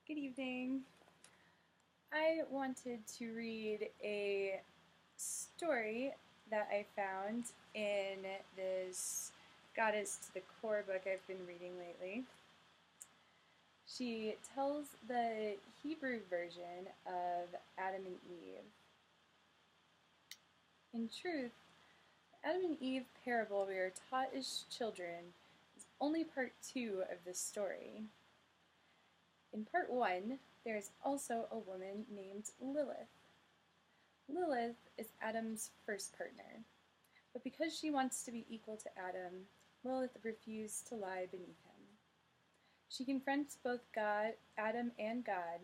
Good evening. I wanted to read a story that I found in this Goddess to the Core book I've been reading lately. She tells the Hebrew version of Adam and Eve. In truth, the Adam and Eve parable we are taught as children is only part 2 of this story. In part 1, there is also a woman named Lilith. Lilith is Adam's first partner, but because she wants to be equal to Adam, Lilith refused to lie beneath him. She confronts both Adam and God,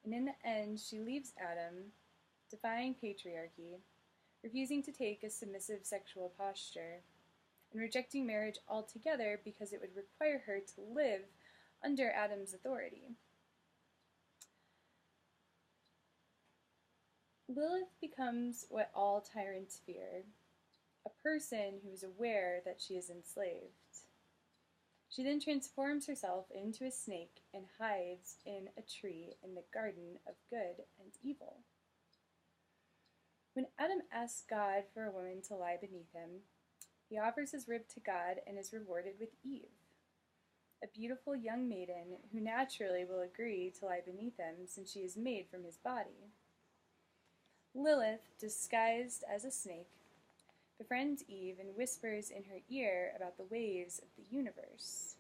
and in the end she leaves Adam, defying patriarchy, refusing to take a submissive sexual posture, and rejecting marriage altogether because it would require her to live under Adam's authority. Lilith becomes what all tyrants fear, a person who is aware that she is enslaved. She then transforms herself into a snake and hides in a tree in the garden of good and evil. When Adam asks God for a woman to lie beneath him, he offers his rib to God and is rewarded with Eve, a beautiful young maiden who naturally will agree to lie beneath him since she is made from his body. Lilith, disguised as a snake, befriends Eve and whispers in her ear about the ways of the universe.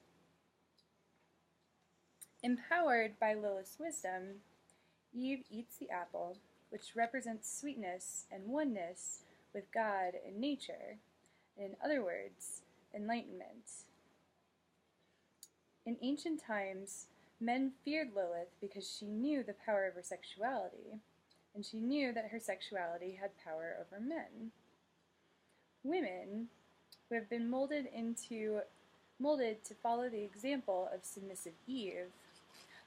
Empowered by Lilith's wisdom, Eve eats the apple, which represents sweetness and oneness with God and nature, and in other words, enlightenment. In ancient times, men feared Lilith because she knew the power of her sexuality, and she knew that her sexuality had power over men. Women, who have been molded to follow the example of submissive Eve,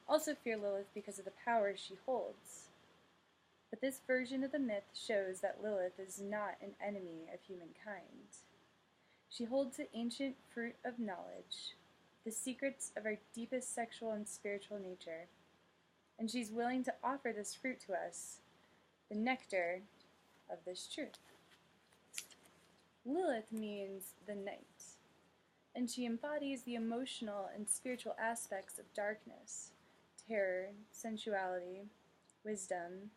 also fear Lilith because of the power she holds. But this version of the myth shows that Lilith is not an enemy of humankind. She holds the ancient fruit of knowledge, the secrets of our deepest sexual and spiritual nature, and she's willing to offer this fruit to us, the nectar of this truth. Lilith means the night, and she embodies the emotional and spiritual aspects of darkness, terror, sensuality, wisdom,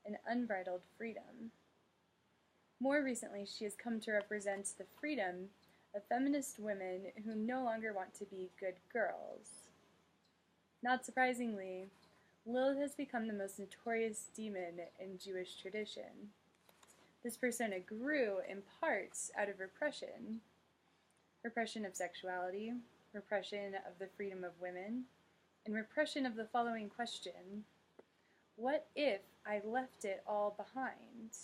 and unbridled freedom. More recently, she has come to represent the freedom of feminist women who no longer want to be good girls. Not surprisingly, Lilith has become the most notorious demon in Jewish tradition. This persona grew in parts out of repression of sexuality, repression of the freedom of women, and repression of the following question: what if I left it all behind?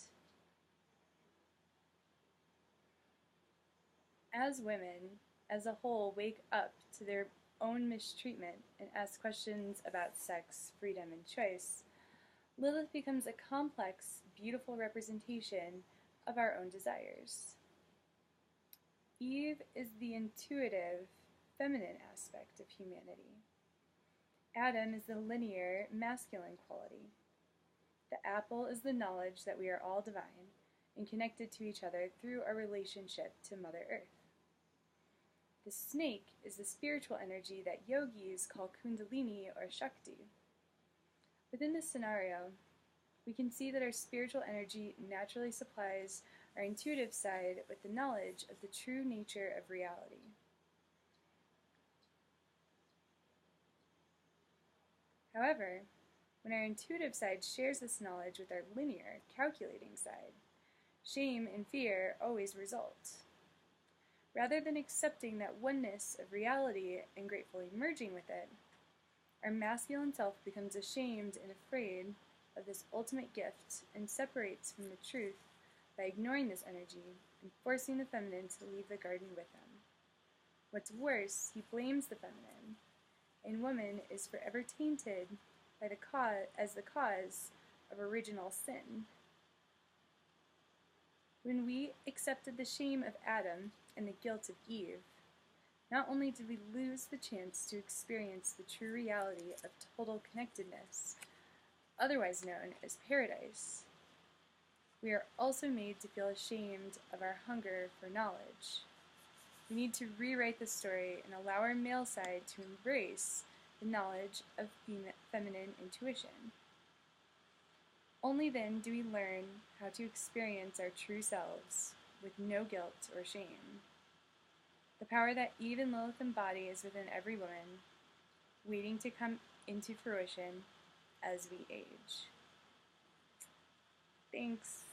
As women, as a whole, wake up to their own mistreatment and ask questions about sex, freedom, and choice, Lilith becomes a complex, beautiful representation of our own desires. Eve is the intuitive, feminine aspect of humanity. Adam is the linear, masculine quality. The apple is the knowledge that we are all divine and connected to each other through our relationship to Mother Earth. The snake is the spiritual energy that yogis call Kundalini or Shakti. Within this scenario, we can see that our spiritual energy naturally supplies our intuitive side with the knowledge of the true nature of reality. However, when our intuitive side shares this knowledge with our linear, calculating side, shame and fear always result. Rather than accepting that oneness of reality and gratefully merging with it, our masculine self becomes ashamed and afraid of this ultimate gift and separates from the truth by ignoring this energy and forcing the feminine to leave the garden with him. What's worse, he blames the feminine, and woman is forever tainted by the cause of original sin. When we accepted the shame of Adam and the guilt of Eve, not only did we lose the chance to experience the true reality of total connectedness, otherwise known as paradise, we are also made to feel ashamed of our hunger for knowledge. We need to rewrite the story and allow our male side to embrace the knowledge of feminine intuition. Only then do we learn how to experience our true selves with no guilt or shame. The power that even Lilith embodies within every woman, waiting to come into fruition as we age. Thanks.